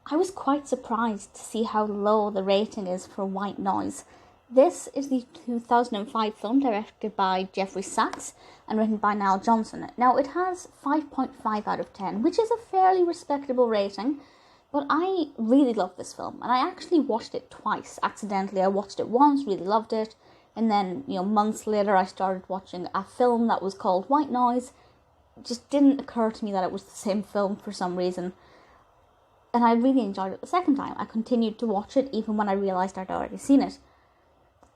I was quite surprised to see how low the rating is for White Noise. This is the 2005 film directed by Geoffrey Sax and written by Niall. Now, it has 5.5 out of 10, which is a fairly respectable rating, but I really love this film, and I actually watched it twice, accidentally. I watched it once, really loved it, and then, months later I started watching a film that was called White Noise. It just didn't occur to me that it was the same film for some reason. And I really enjoyed it the second time. I continued to watch it even when I realised I'd already seen it.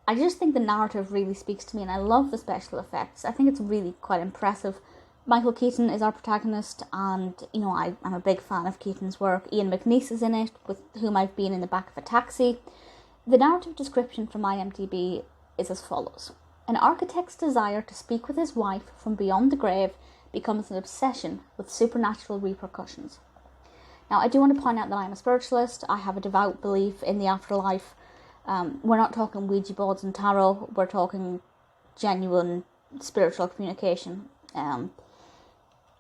I just think the narrative really speaks to me, and I love the special effects. I think it's really quite impressive. Michael Keaton is our protagonist, and, I'm a big fan of Keaton's work. Ian McNeice is in it, with whom I've been in the back of a taxi. The narrative description from IMDb is as follows. An architect's desire to speak with his wife from beyond the grave becomes an obsession with supernatural repercussions. Now, I do want to point out that I'm a spiritualist. I have a devout belief in the afterlife. We're not talking Ouija boards and tarot. We're talking genuine spiritual communication.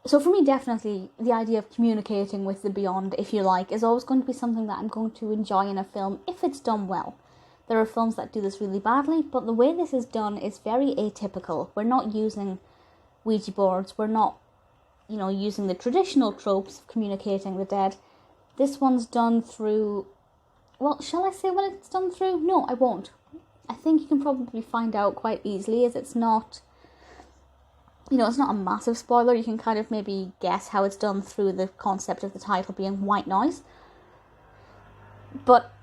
So for me, definitely, the idea of communicating with the beyond, if you like, is always going to be something that I'm going to enjoy in a film if it's done well. There are films that do this really badly, but the way this is done is very atypical. We're not using Ouija boards. We're not, using the traditional tropes of communicating the dead. This one's done through... Well, shall I say what it's done through? No, I won't. I think you can probably find out quite easily, as it's not... it's not a massive spoiler. You can kind of maybe guess how it's done through the concept of the title being White Noise. But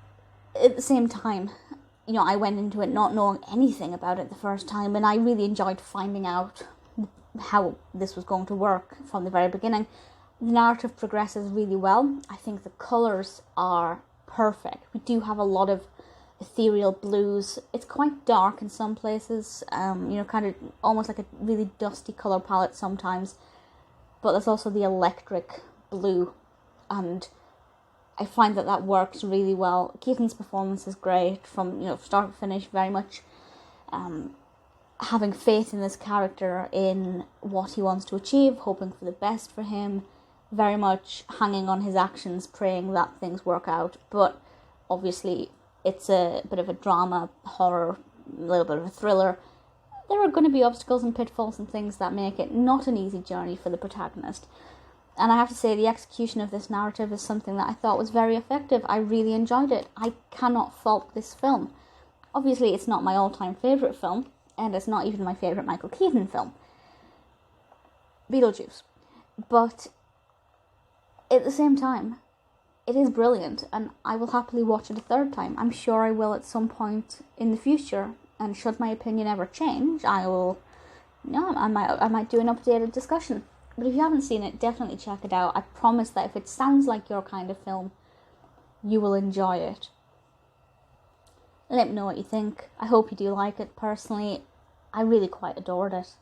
at the same time, I went into it not knowing anything about it the first time, and I really enjoyed finding out how this was going to work from the very beginning. The narrative progresses really well. I think the colours are perfect. We do have a lot of ethereal blues. It's quite dark in some places, kind of almost like a really dusty colour palette sometimes, but there's also the electric blue, and I find that works really well. Keaton's performance is great from start to finish, very much having faith in this character, in what he wants to achieve, hoping for the best for him, very much hanging on his actions, praying that things work out. But obviously it's a bit of a drama, horror, a little bit of a thriller. There are going to be obstacles and pitfalls and things that make it not an easy journey for the protagonist. And I have to say, the execution of this narrative is something that I thought was very effective. I really enjoyed it. I cannot fault this film. Obviously, it's not my all-time favourite film, and it's not even my favourite Michael Keaton film, Beetlejuice. But at the same time, it is brilliant, and I will happily watch it a third time. I'm sure I will at some point in the future, and should my opinion ever change, I might do an updated discussion. But if you haven't seen it, definitely check it out. I promise that if it sounds like your kind of film, you will enjoy it. Let me know what you think. I hope you do like it. Personally, I really quite adored it.